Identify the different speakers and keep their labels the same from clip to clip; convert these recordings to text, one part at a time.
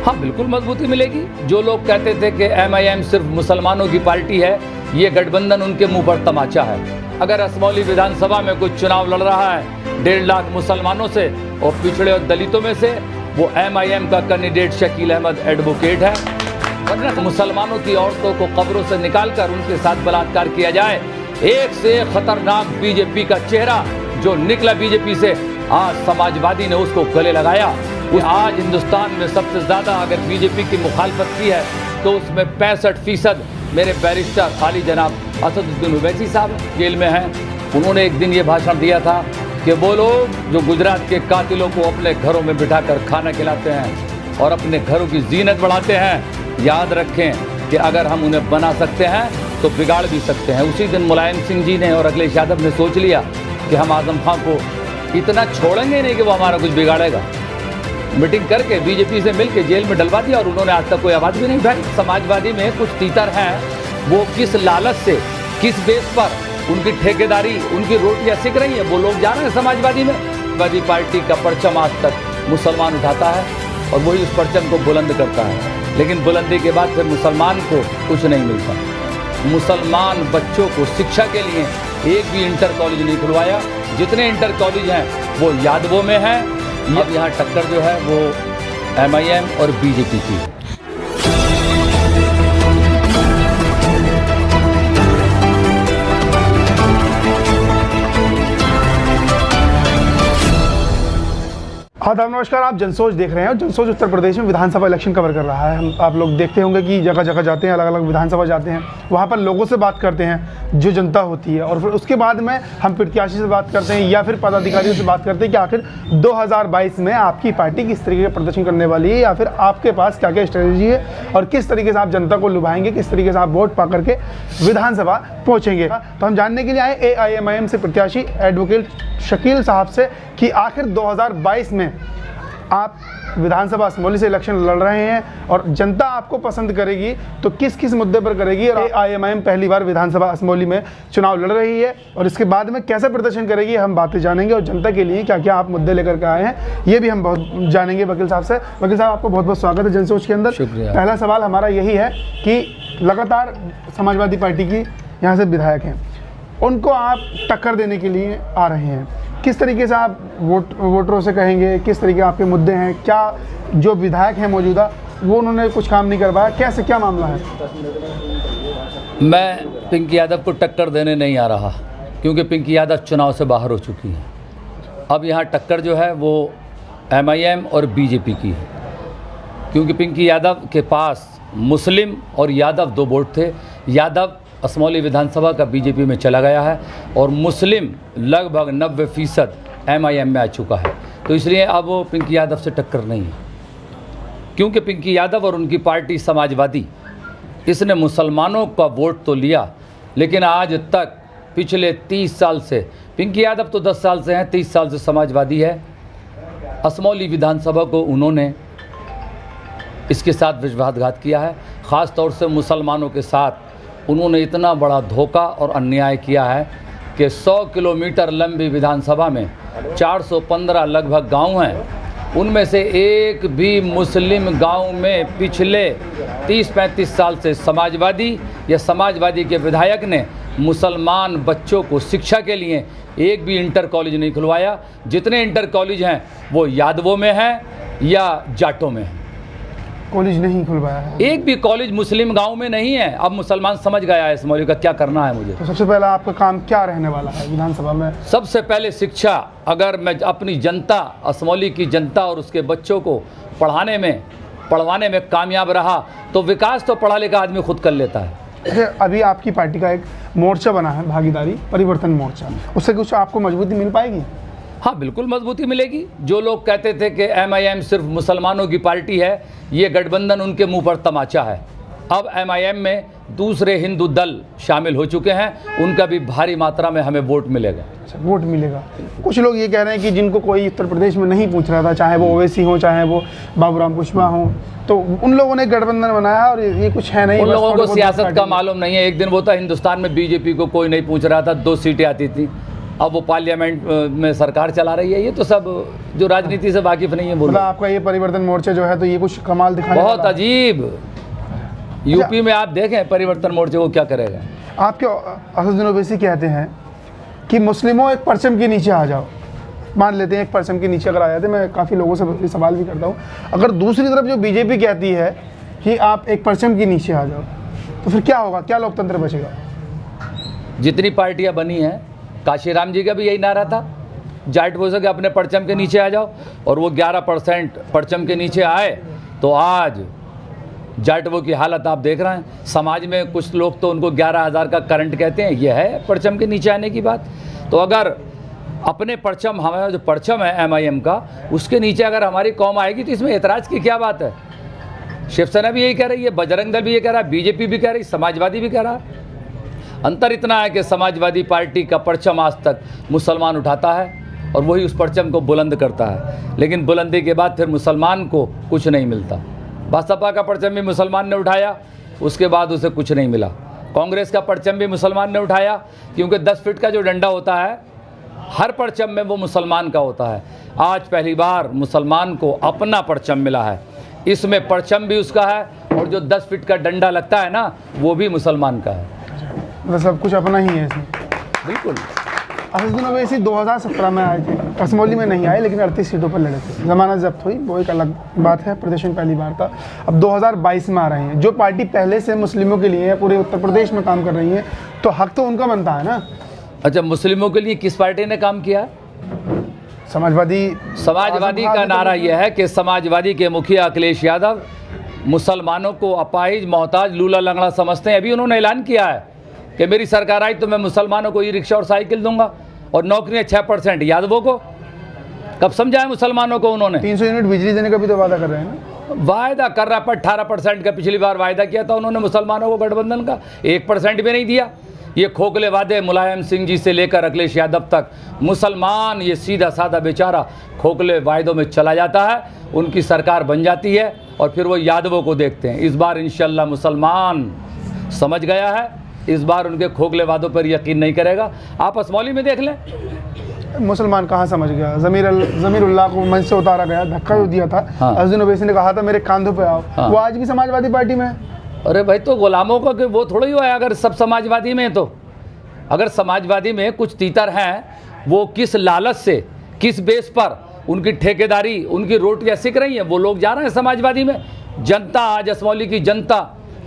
Speaker 1: हाँ, बिल्कुल मजबूती मिलेगी। जो लोग कहते थे कि MIM सिर्फ मुसलमानों की पार्टी है, ये गठबंधन उनके मुंह पर तमाचा है। अगर असमौली विधानसभा में कुछ चुनाव लड़ रहा है 1.5 लाख मुसलमानों से और पिछड़े और दलितों में से, वो MIM का कैंडिडेट शकील अहमद एडवोकेट है। वरना मुसलमानों की औरतों को कब्रों से निकालकर उनके साथ बलात्कार किया जाए। एक से खतरनाक बीजेपी का चेहरा जो निकला बीजेपी से, आज समाजवादी ने उसको गले लगाया। आज हिंदुस्तान में सबसे ज़्यादा अगर बीजेपी की मुखालफत की है तो उसमें 65% मेरे बैरिस्टर आली जनाब असदुद्दीन ओवैसी साहब जेल में हैं। उन्होंने एक दिन ये भाषण दिया था कि वो लोग जो गुजरात के कातिलों को अपने घरों में बिठाकर खाना खिलाते हैं और अपने घरों की जीनत बढ़ाते हैं, याद रखें कि अगर हम उन्हें बना सकते हैं तो बिगाड़ भी सकते हैं। उसी दिन मुलायम सिंह जी ने और अखिलेश यादव ने सोच लिया कि हम आजम खां को इतना छोड़ेंगे नहीं कि वो हमारा कुछ बिगाड़ेगा। मीटिंग करके बीजेपी से मिलकर जेल में डलवा दिया और उन्होंने आज तक कोई आवाज़ भी नहीं उठाई। समाजवादी में कुछ तीतर हैं, वो किस लालच से, किस बेस पर उनकी ठेकेदारी, उनकी रोटियां सिक रही हैं, वो लोग जा रहे हैं समाजवादी में। समाजवादी पार्टी का परचम आज तक मुसलमान उठाता है और वही उस परचम को बुलंद करता है, लेकिन बुलंदी के बाद फिर मुसलमान को कुछ नहीं मिलता। मुसलमान बच्चों को शिक्षा के लिए एक भी इंटर कॉलेज नहीं खुलवाया। जितने इंटर कॉलेज हैं वो यादवों में हैं। अब यहाँ टक्कर जो है वो MIM और बीजेपी की है।
Speaker 2: आदाब, नमस्कार। आप जनसोच देख रहे हैं। जनसोच उत्तर प्रदेश में विधानसभा इलेक्शन कवर कर रहा है। हम आप लोग देखते होंगे कि जगह जगह जाते हैं, अलग अलग विधानसभा जाते हैं, वहाँ पर लोगों से बात करते हैं जो जनता होती है, और फिर उसके बाद में हम प्रत्याशी से बात करते हैं या फिर पदाधिकारियों से बात करते हैं कि आखिर 2022 में आपकी पार्टी किस तरीके का प्रदर्शन करने वाली है, या फिर आपके पास क्या क्या स्ट्रेटजी है और किस तरीके से आप जनता को लुभाएंगे, किस तरीके से आप वोट पा करके विधानसभा पहुँचेंगे। तो हम जानने के लिए आए AIMIM से प्रत्याशी एडवोकेट शकील साहब से कि आखिर 2022 में आप विधानसभा असमौली से इलेक्शन लड़ रहे हैं और जनता आपको पसंद करेगी तो किस किस मुद्दे पर करेगी, और AIMIM पहली बार विधानसभा असमौली में चुनाव लड़ रही है और इसके बाद में कैसे प्रदर्शन करेगी, हम बातें जानेंगे। और जनता के लिए क्या क्या आप मुद्दे लेकर के आए हैं ये भी हम बहुत जानेंगे वकील साहब से। वकील साहब, आपको बहुत बहुत स्वागत है जनसोच के अंदर। पहला सवाल हमारा यही है कि लगातार समाजवादी पार्टी की यहाँ से विधायक हैं, उनको आप टक्कर देने के लिए आ रहे हैं, किस तरीके से आप वोटरों से कहेंगे, किस तरीके आपके मुद्दे हैं, क्या जो विधायक हैं मौजूदा वो उन्होंने कुछ काम नहीं करवाया, कैसे क्या मामला है?
Speaker 1: मैं पिंकी यादव को टक्कर देने नहीं आ रहा क्योंकि पिंकी यादव चुनाव से बाहर हो चुकी हैं। अब यहाँ टक्कर जो है वो MIM और बीजेपी की है, क्योंकि पिंकी यादव के पास मुस्लिम और यादव 2 वोट थे। यादव असमौली विधानसभा का बीजेपी में चला गया है और मुस्लिम लगभग 90% MIM में आ चुका है, तो इसलिए अब वो पिंकी यादव से टक्कर नहीं है। क्योंकि पिंकी यादव और उनकी पार्टी समाजवादी, इसने मुसलमानों का वोट तो लिया, लेकिन आज तक पिछले 30 साल से, पिंकी यादव तो 10 साल से हैं, 30 साल से समाजवादी है। असमौली विधानसभा को उन्होंने इसके साथ विश्वासघात किया है। ख़ास तौर से मुसलमानों के साथ उन्होंने इतना बड़ा धोखा और अन्याय किया है कि 100 किलोमीटर लंबी विधानसभा में 415 लगभग गांव हैं, उनमें से एक भी मुस्लिम गांव में पिछले 30-35 साल से समाजवादी या समाजवादी के विधायक ने मुसलमान बच्चों को शिक्षा के लिए एक भी इंटर कॉलेज नहीं खुलवाया। जितने इंटर कॉलेज हैं वो यादवों में हैं या जाटों में हैं,
Speaker 2: कॉलेज नहीं खुलवाया है।
Speaker 1: एक भी कॉलेज मुस्लिम गांव में नहीं है। अब मुसलमान समझ गया है असमौली का क्या करना है मुझे।
Speaker 2: तो सबसे पहला आपका काम क्या रहने वाला है विधानसभा में?
Speaker 1: सबसे पहले शिक्षा। अगर मैं अपनी जनता, असमौली की जनता और उसके बच्चों को पढ़वाने में कामयाब रहा तो विकास तो पढ़ा लिखा आदमी खुद कर लेता है।
Speaker 2: अभी आपकी पार्टी का एक मोर्चा बना है, भागीदारी परिवर्तन मोर्चा, उससे कुछ आपको मजबूती मिल पाएगी?
Speaker 1: हाँ, बिल्कुल मजबूती मिलेगी। जो लोग कहते थे कि MIM सिर्फ मुसलमानों की पार्टी है, ये गठबंधन उनके मुंह पर तमाचा है। अब MIM में दूसरे हिंदू दल शामिल हो चुके हैं, उनका भी भारी मात्रा में हमें वोट मिलेगा।
Speaker 2: अच्छा, वोट मिलेगा। कुछ लोग ये कह रहे हैं कि जिनको कोई उत्तर प्रदेश में नहीं पूछ रहा था, चाहे वो ओवैसी हो, चाहे वो बाबूराम कुशवाहा हो, तो उन लोगों ने गठबंधन बनाया और ये कुछ है नहीं।
Speaker 1: उन लोगों को सियासत का मालूम नहीं है। एक दिन वो था हिंदुस्तान में बीजेपी को कोई नहीं पूछ रहा था, 2 सीटें आती थी। अब वो पार्लियामेंट में सरकार चला रही है। ये तो सब जो राजनीति से वाकिफ नहीं है बोलो।
Speaker 2: मतलब आपका ये परिवर्तन मोर्चा जो है तो ये कुछ कमाल दिखाने
Speaker 1: बहुत
Speaker 2: वाला है।
Speaker 1: अजीब। यूपी में आप देखें परिवर्तन मोर्चे को क्या करेगा।
Speaker 2: आपके असदुद्दीन ओवैसी कहते हैं कि मुस्लिमों एक परचम के नीचे आ जाओ। मान लेते हैं एक परचम के नीचे अगर आ जाते, मैं काफ़ी लोगों से सवाल भी करता हूँ, अगर दूसरी तरफ जो बीजेपी कहती है कि आप एक परचम के नीचे आ जाओ तो फिर क्या होगा, क्या लोकतंत्र बचेगा?
Speaker 1: जितनी पार्टियां बनी हैं, काशीराम जी का भी यही नारा था, जाट वो के अपने परचम के नीचे आ जाओ, और वो 11% परचम के नीचे आए तो आज जाट वो की हालत आप देख रहे हैं। समाज में कुछ लोग तो उनको 11,000 का करंट कहते हैं, ये है परचम के नीचे आने की बात। तो अगर अपने परचम, हमारा जो परचम है MIM का, उसके नीचे अगर हमारी कौम आएगी तो इसमें ऐतराज़ की क्या बात है। शिवसेना भी यही कह रही है, बजरंग दल भी ये कह रहा है, बीजेपी भी कह रही, समाजवादी भी कह रहा है। अंतर इतना है कि समाजवादी पार्टी का परचम आज तक मुसलमान उठाता है और वही उस परचम को बुलंद करता है, लेकिन बुलंदी के बाद फिर मुसलमान को कुछ नहीं मिलता। बसपा का परचम भी मुसलमान ने उठाया, उसके बाद उसे कुछ नहीं मिला। कांग्रेस का परचम भी मुसलमान ने उठाया, क्योंकि 10 फीट का जो डंडा होता है हर परचम में वो मुसलमान का होता है। आज पहली बार मुसलमान को अपना परचम मिला है, इसमें परचम भी उसका है और जो 10 फीट का डंडा लगता है ना, वो भी मुसलमान का है।
Speaker 2: मतलब सब कुछ अपना ही है इसमें।
Speaker 1: बिल्कुल।
Speaker 2: असदुद्दीन ओवैसी 2017 में आए थे, कसमौली में नहीं आए, लेकिन 38 सीटों पर लड़े थे। जमानत जब्त हुई, वो एक अलग बात है, प्रदेश में पहली बार था। अब 2022 में आ रहे हैं। जो पार्टी पहले से मुस्लिमों के लिए है, पूरे उत्तर प्रदेश में काम कर रही है, तो हक तो उनका बनता है ना।
Speaker 1: अच्छा, मुस्लिमों के लिए किस पार्टी ने काम किया? समाजवादी का नारा यह है कि समाजवादी के मुखिया अखिलेश यादव मुसलमानों को अपाहिज, मोहताज, लूला लंगड़ा समझते हैं। अभी उन्होंने ऐलान किया है कि मेरी सरकार आई तो मैं मुसलमानों को ई रिक्शा और साइकिल दूंगा और नौकरियां 6% यादवों को। कब समझाए मुसलमानों को उन्होंने?
Speaker 2: 300 यूनिट बिजली देने का भी तो वादा कर रहे हैं ना।
Speaker 1: वायदा कर रहा, पर 18% का पिछली बार वायदा किया था उन्होंने मुसलमानों को गठबंधन का, 1% भी नहीं दिया। ये खोखले वादे मुलायम सिंह जी से लेकर अखिलेश यादव तक, मुसलमान ये सीधा साधा बेचारा खोखले वायदों में चला जाता है, उनकी सरकार बन जाती है और फिर वो यादवों को देखते हैं। इस बार इंशाल्लाह मुसलमान समझ गया है, इस बार उनके खोखले वादों पर यकीन नहीं करेगा। आप असमौली में देख लें,
Speaker 2: मुसलमान कहाँ समझ गया। ज़मीरुल्लाह को मंच से उतारा गया, धक्का जो दिया था।
Speaker 1: हाँ।
Speaker 2: असदुद्दीन ओवैसी ने कहा था मेरे कांधों पे आओ।
Speaker 1: हाँ।
Speaker 2: वो आज भी समाजवादी पार्टी में है।
Speaker 1: अरे भाई, तो गुलामों का कि वो थोड़ा ही हुआ है। अगर सब समाजवादी में, तो अगर समाजवादी में कुछ तीतर हैं, वो किस लालच से, किस बेस पर उनकी ठेकेदारी, उनकी रोटियां सिक रही हैं, वो लोग जा रहे हैं समाजवादी में। जनता, आज असमौली की जनता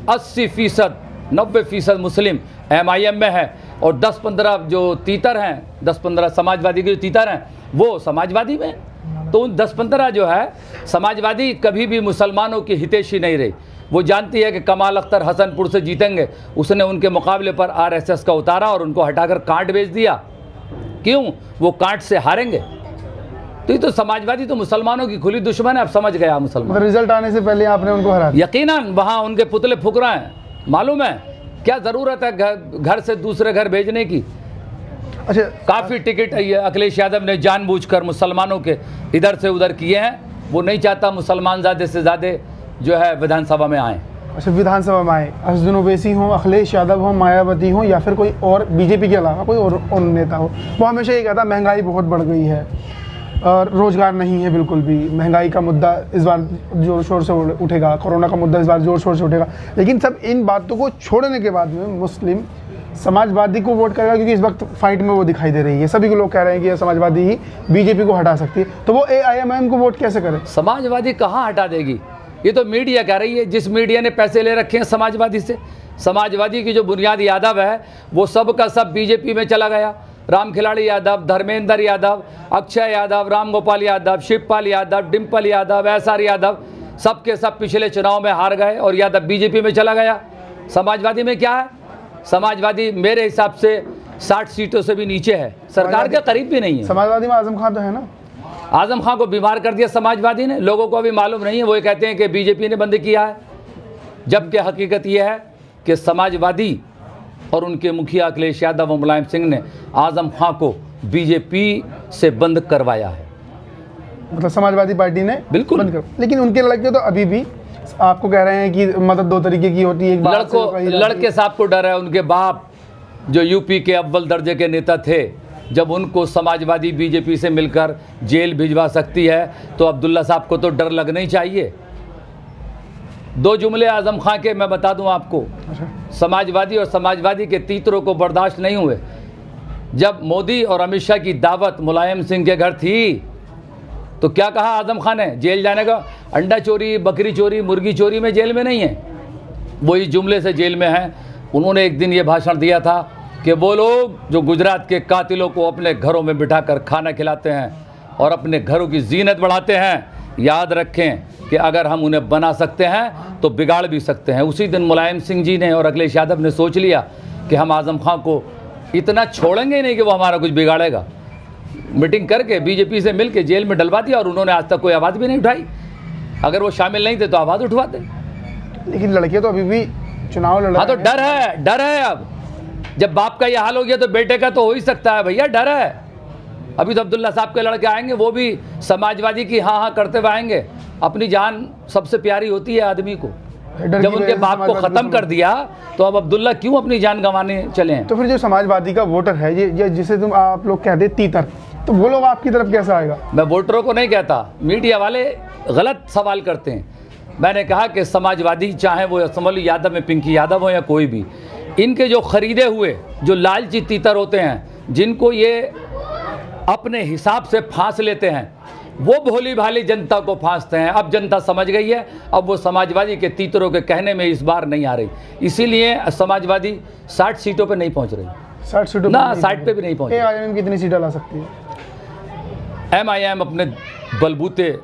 Speaker 1: 80%, 90% मुस्लिम MIM में है और 10-15 जो तीतर हैं, 10-15 समाजवादी के जो तीतर हैं वो समाजवादी में। तो उन 10-15 जो है समाजवादी कभी भी मुसलमानों की हितैषी नहीं रही। वो जानती है कि कमाल अख्तर हसनपुर से जीतेंगे, उसने उनके मुकाबले पर RSS का उतारा और उनको हटाकर कांट बेच दिया। क्यों? वो कांट से हारेंगे। तो ये तो समाजवादी तो मुसलमानों की खुली दुश्मन है। अब समझ गया मुसलमान।
Speaker 2: मतलब रिजल्ट आने से पहले आपने उनको हरा दिया।
Speaker 1: यकीनन वहाँ उनके पुतले फूक रहे हैं। मालूम है क्या ज़रूरत है घर से दूसरे घर भेजने की?
Speaker 2: अच्छा,
Speaker 1: काफ़ी टिकट ये अखिलेश यादव ने जानबूझकर मुसलमानों के इधर से उधर किए हैं। वो नहीं चाहता मुसलमान ज़्यादा से ज़्यादा जो है विधानसभा में आए।
Speaker 2: अच्छा, विधानसभा में आए, असदुद्दीन ओवैसी हो, अखिलेश यादव हो, मायावती हो, या फिर कोई और बीजेपी के अलावा कोई और नेता हो, वो हमेशा ये कहता महंगाई बहुत बढ़ गई है और रोज़गार नहीं है बिल्कुल भी। महंगाई का मुद्दा इस बार जोर शोर से उठेगा, कोरोना का मुद्दा इस बार जोर शोर से उठेगा। लेकिन सब इन बातों को छोड़ने के बाद में मुस्लिम समाजवादी को वोट करेगा, क्योंकि इस वक्त फाइट में वो दिखाई दे रही है। सभी के लोग कह रहे हैं कि ये समाजवादी ही बीजेपी को हटा सकती है। तो वो AIMIM को वोट कैसे करे?
Speaker 1: समाजवादी कहाँ हटा देगी? ये तो मीडिया कह रही है। जिस मीडिया ने पैसे ले रखे हैं समाजवादी से, समाजवादी की जो बुनियादी यादव है वो सब का सब बीजेपी में चला गया। राम खिलाड़ी यादव, धर्मेंद्र यादव, अक्षय यादव, राम गोपाल यादव, शिवपाल यादव, डिम्पल यादव, SR यादव, सब के सब पिछले चुनाव में हार गए और यादव बीजेपी में चला गया। समाजवादी में क्या है? समाजवादी मेरे हिसाब से 60 सीटों से भी नीचे है, सरकार के करीब भी नहीं है।
Speaker 2: समाजवादी में आजम खान तो है ना।
Speaker 1: आजम खान को बीमार कर दिया समाजवादी ने। लोगों को अभी मालूम नहीं है, वो ये कहते हैं कि बीजेपी ने बंद किया है, जबकि हकीकत यह है कि समाजवादी और उनके मुखिया अखिलेश यादव और मुलायम सिंह ने आजम खान को बीजेपी से बंद करवाया है।
Speaker 2: मतलब समाजवादी पार्टी ने
Speaker 1: बिल्कुल
Speaker 2: बंद कर। लेकिन उनके लड़के तो अभी भी आपको कह रहे हैं कि मदद दो तरीके की होती है। एक
Speaker 1: लड़के साहब को डर है, उनके बाप जो यूपी के अव्वल दर्जे के नेता थे जब उनको समाजवादी बीजेपी से मिलकर जेल भिजवा सकती है तो अब्दुल्ला साहब को तो डर लगना ही चाहिए। 2 जुमले आज़म खां के मैं बता दूं आपको, समाजवादी और समाजवादी के तीतरों को बर्दाश्त नहीं हुए। जब मोदी और अमित शाह की दावत मुलायम सिंह के घर थी तो क्या कहा आज़म खान ने, जेल जाने का? अंडा चोरी, बकरी चोरी, मुर्गी चोरी में जेल में नहीं है, वो इस जुमले से जेल में हैं। उन्होंने एक दिन ये भाषण दिया था कि वो लोग जो गुजरात के कातिलों को अपने घरों में बिठाकर खाना खिलाते हैं और अपने घरों की जीनत बढ़ाते हैं, याद रखें कि अगर हम उन्हें बना सकते हैं तो बिगाड़ भी सकते हैं। उसी दिन मुलायम सिंह जी ने और अखिलेश यादव ने सोच लिया कि हम आज़म खां को इतना छोड़ेंगे ही नहीं कि वो हमारा कुछ बिगाड़ेगा। मीटिंग करके बीजेपी से मिलके जेल में डलवा दिया और उन्होंने आज तक कोई आवाज़ भी नहीं उठाई। अगर वो शामिल नहीं थे तो आवाज़ उठवाते।
Speaker 2: लेकिन लड़के तो अभी भी चुनाव लड़ रहे
Speaker 1: हाँ, तो
Speaker 2: हैं।
Speaker 1: डर है। अब जब बाप का ये हाल हो गया तो बेटे का तो हो ही सकता है भैया, डर है। अभी तो अब्दुल्ला साहब के लड़के आएंगे, वो भी समाजवादी की हाँ करते हुए आएंगे। अपनी जान सबसे प्यारी होती है आदमी को। जब उनके बाप को ख़त्म कर दिया तो अब अब्दुल्ला क्यों अपनी जान गंवाने चले हैं?
Speaker 2: तो फिर जो समाजवादी का वोटर है, ये जिसे तुम आप लोग कहते तीतर, तो वो लोग आपकी तरफ कैसे आएगा?
Speaker 1: मैं वोटरों को नहीं कहता, मीडिया वाले गलत सवाल करते हैं। मैंने कहा कि समाजवादी, चाहे वो असमली यादव में पिंकी यादव हो या कोई भी, इनके जो खरीदे हुए जो लालची तीतर होते हैं, जिनको ये अपने हिसाब से फांस लेते हैं, वो भोली भाली जनता को फांसते हैं। अब जनता समझ गई है, अब वो समाजवादी के तीतरों के कहने में इस बार नहीं आ रही। इसीलिए समाजवादी 60 सीटों पे नहीं पहुंच रही।
Speaker 2: 60 सीटों
Speaker 1: ना 60 पे भी नहीं पहुंच रही।
Speaker 2: AIM कितनी सीटें ला सकती है?
Speaker 1: MIM अपने बलबूते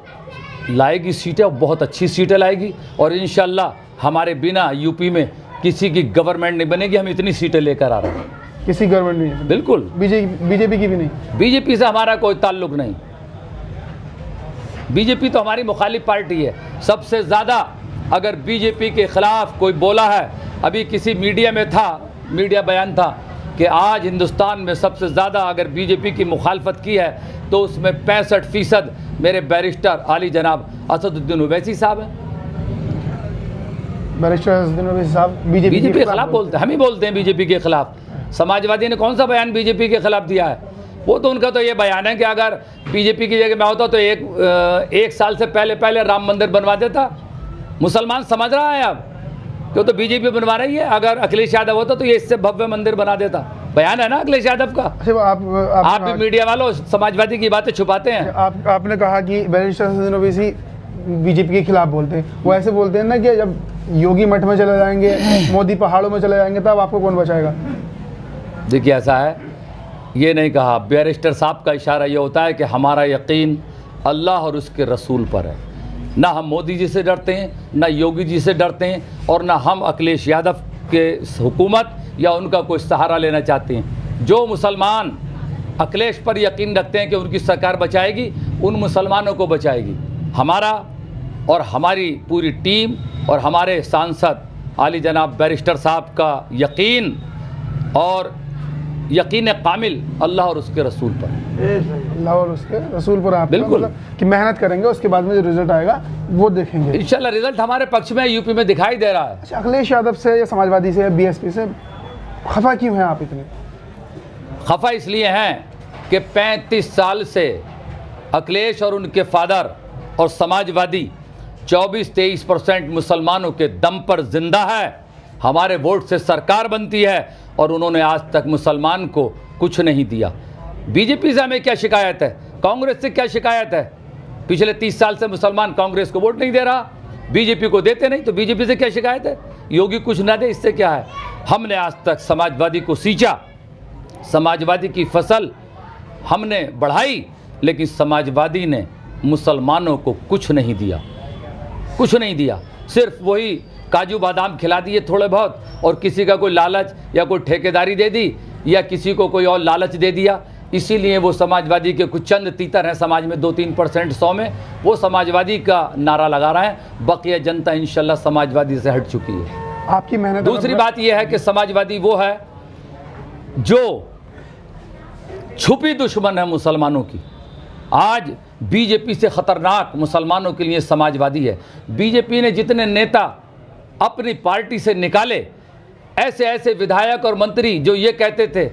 Speaker 1: लाएगी सीटें, और बहुत अच्छी सीटें लाएगी। और इंशाल्लाह हमारे बिना यूपी में किसी की गवर्नमेंट नहीं बनेगी। हम इतनी सीटें लेकर आ रहे हैं।
Speaker 2: किसी गवर्नमेंट नहीं है?
Speaker 1: बिल्कुल।
Speaker 2: बीजेपी की भी नहीं?
Speaker 1: बीजेपी से हमारा कोई ताल्लुक नहीं। बीजेपी तो हमारी मुखालिफ पार्टी है। सबसे ज़्यादा अगर बीजेपी के ख़िलाफ़ कोई बोला है, अभी किसी मीडिया में था, मीडिया बयान था कि आज हिंदुस्तान में सबसे ज़्यादा अगर बीजेपी की मुखालफत की है तो उसमें 65% मेरे बैरिस्टर आली जनाब असदुद्दीन ओवैसी साहब हैं।
Speaker 2: बैरिस्टर असदुद्दीन ओवैसी साहब बीजेपी
Speaker 1: के खिलाफ बोलते हैं। हम ही बोलते हैं बीजेपी के खिलाफ। समाजवादी ने कौन सा बयान बीजेपी के खिलाफ दिया है? वो तो उनका तो ये बयान है कि अगर बीजेपी की जगह मैं होता तो एक साल से पहले राम मंदिर बनवा देता। मुसलमान समझ रहा है अब, क्यों तो बीजेपी बनवा रही है। अगर अखिलेश यादव होता तो ये इससे भव्य मंदिर बना देता। बयान है ना अखिलेश यादव का। आप भी मीडिया वालों समाजवादी की बातें छुपाते हैं।
Speaker 2: आपने कहा कि बैरिस्टर असदुद्दीन ओवैसी बीजेपी के खिलाफ बोलते हैं। वो ऐसे बोलते हैं ना कि जब योगी मठ में चले जाएंगे, मोदी पहाड़ों में चले जाएंगे, तब आपको कौन बचाएगा?
Speaker 1: देखिए ऐसा है, ये नहीं कहा। बैरिस्टर साहब का इशारा ये होता है कि हमारा यकीन अल्लाह और उसके रसूल पर है। ना हम मोदी जी से डरते हैं, ना योगी जी से डरते हैं, और ना हम अखिलेश यादव के हुकूमत या उनका कोई सहारा लेना चाहते हैं। जो मुसलमान अखिलेश पर यकीन रखते हैं कि उनकी सरकार बचाएगी, उन मुसलमानों को बचाएगी। हमारा और हमारी पूरी टीम और हमारे सांसद आली जनाब बैरिस्टर साहब का यकीन और यकीन कामिल अल्लाह और उसके रसूल पर।
Speaker 2: अल्लाह और उसके रसूल पर आप
Speaker 1: बिल्कुल
Speaker 2: मतलब कि मेहनत करेंगे, उसके बाद में जो रिजल्ट आएगा वो देखेंगे
Speaker 1: इंशाल्लाह। रिजल्ट हमारे पक्ष में यूपी में दिखाई दे रहा है।
Speaker 2: अच्छा, अखिलेश यादव से या समाजवादी से या BSP से खफा क्यों हैं आप इतने?
Speaker 1: खफा इसलिए हैं कि 35 साल से अखिलेश और उनके फादर और समाजवादी 24-23% मुसलमानों के दम पर जिंदा है। हमारे वोट से सरकार बनती है और उन्होंने आज तक मुसलमान को कुछ नहीं दिया। बीजेपी से हमें क्या शिकायत है? कांग्रेस से क्या शिकायत है? पिछले 30 साल से मुसलमान कांग्रेस को वोट नहीं दे रहा, बीजेपी को देते नहीं, तो बीजेपी से क्या शिकायत है? योगी कुछ ना दे, इससे क्या है? हमने आज तक समाजवादी को सींचा, समाजवादी की फसल हमने बढ़ाई, लेकिन समाजवादी ने मुसलमानों को कुछ नहीं दिया, कुछ नहीं दिया। सिर्फ वही काजू बादाम खिला दिए थोड़े बहुत, और किसी का कोई लालच या कोई ठेकेदारी दे दी या किसी को कोई और लालच दे दिया। इसीलिए वो समाजवादी के कुछ चंद तीतर हैं समाज में, 2-3% 100 में, वो समाजवादी का नारा लगा रहे हैं। बाकी जनता इंशाल्लाह समाजवादी से हट चुकी है।
Speaker 2: आपकी मेहनत।
Speaker 1: दूसरी बात यह है कि समाजवादी वो है जो छुपी दुश्मन है मुसलमानों की। आज बीजेपी से खतरनाक मुसलमानों के लिए समाजवादी है। बीजेपी ने जितने नेता अपनी पार्टी से निकाले, ऐसे ऐसे विधायक और मंत्री जो ये कहते थे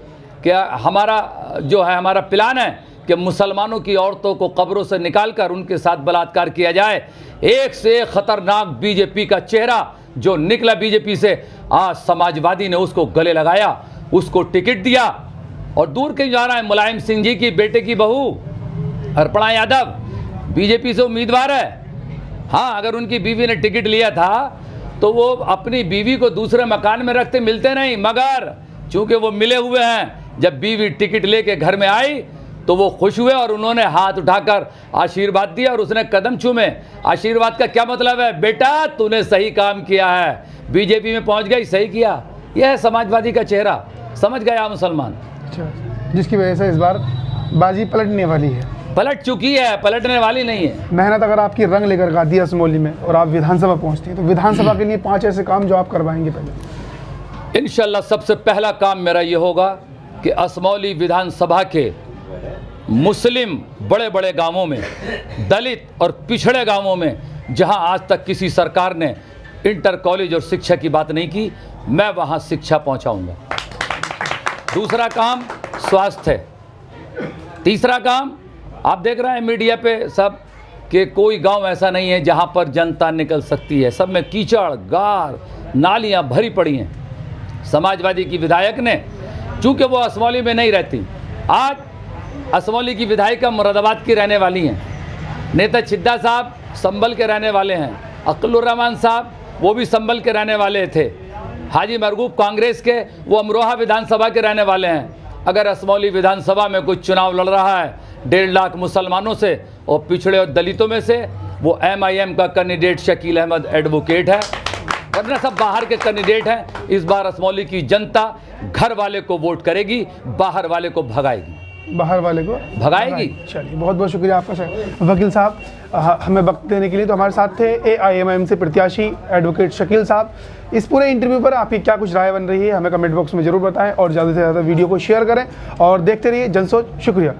Speaker 1: कि हमारा जो है हमारा प्लान है कि मुसलमानों की औरतों को कब्रों से निकालकर उनके साथ बलात्कार किया जाए। एक से एक खतरनाक बीजेपी का चेहरा जो निकला बीजेपी से, आज समाजवादी ने उसको गले लगाया, उसको टिकट दिया। और दूर कहीं जा रहा है, मुलायम सिंह जी की बेटे की बहू अर्पणा यादव बीजेपी से उम्मीदवार है। हाँ, अगर उनकी बीवी ने टिकट लिया था तो वो अपनी बीवी को दूसरे मकान में रखते, मिलते नहीं, मगर चूंकि वो मिले हुए हैं, जब बीवी टिकट लेके घर में आई तो वो खुश हुए और उन्होंने हाथ उठाकर आशीर्वाद दिया और उसने कदम चूमे। आशीर्वाद का क्या मतलब है? बेटा तूने सही काम किया है, बीजेपी में पहुंच गई, सही किया। यह है समाजवादी का चेहरा, समझ गया मुसलमान।
Speaker 2: अच्छा, जिसकी वजह से इस बार बाजी पलटने वाली है, पलट
Speaker 1: चुकी है, पलटने वाली नहीं है।
Speaker 2: मेहनत अगर आपकी रंग लेकर गाती है असमौली में और आप विधानसभा पहुंचती हैं, तो विधानसभा के लिए 5 ऐसे काम जो आप करवाएंगे पहले?
Speaker 1: इंशाल्लाह सबसे पहला काम मेरा ये होगा कि असमौली विधानसभा के मुस्लिम बड़े बड़े गांवों में, दलित और पिछड़े गांवों में जहां आज तक किसी सरकार ने इंटर कॉलेज और शिक्षा की बात नहीं की, मैं वहां शिक्षा पहुंचाऊंगा। दूसरा काम स्वास्थ्य है। तीसरा काम, आप देख रहे हैं मीडिया पे सब कि कोई गांव ऐसा नहीं है जहां पर जनता निकल सकती है, सब में कीचड़, गार, नालियां भरी पड़ी हैं। समाजवादी की विधायक ने, चूंकि वो असमौली में नहीं रहती, आज असमौली की विधायिका मुरादाबाद की रहने वाली हैं, नेता छिद्दा साहब संभल के रहने वाले हैं, अक्लुर रहमान साहब वो भी संभल के रहने वाले थे, हाजी मरगूब कांग्रेस के वो अमरोहा विधानसभा के रहने वाले हैं। अगर असमौली विधानसभा में कोई चुनाव लड़ रहा है 1.5 लाख मुसलमानों से और पिछड़े और दलितों में से, वो MIM का कैंडिडेट शकील अहमद एडवोकेट है, वरना सब बाहर के कैंडिडेट हैं। इस बार असमौली की जनता घर वाले को वोट करेगी, बाहर वाले को भगाएगी,
Speaker 2: बाहर वाले को
Speaker 1: भगाएगी।
Speaker 2: चलिए, बहुत बहुत शुक्रिया आपका वकील साहब, हमें वक्त देने के लिए। तो हमारे साथ थे AIMIM से प्रत्याशी एडवोकेट शकील साहब। इस पूरे इंटरव्यू पर आपकी क्या कुछ राय बन रही है हमें कमेंट बॉक्स में जरूर बताएं और ज़्यादा से ज़्यादा वीडियो को शेयर करें और देखते रहिए जनसोच। शुक्रिया।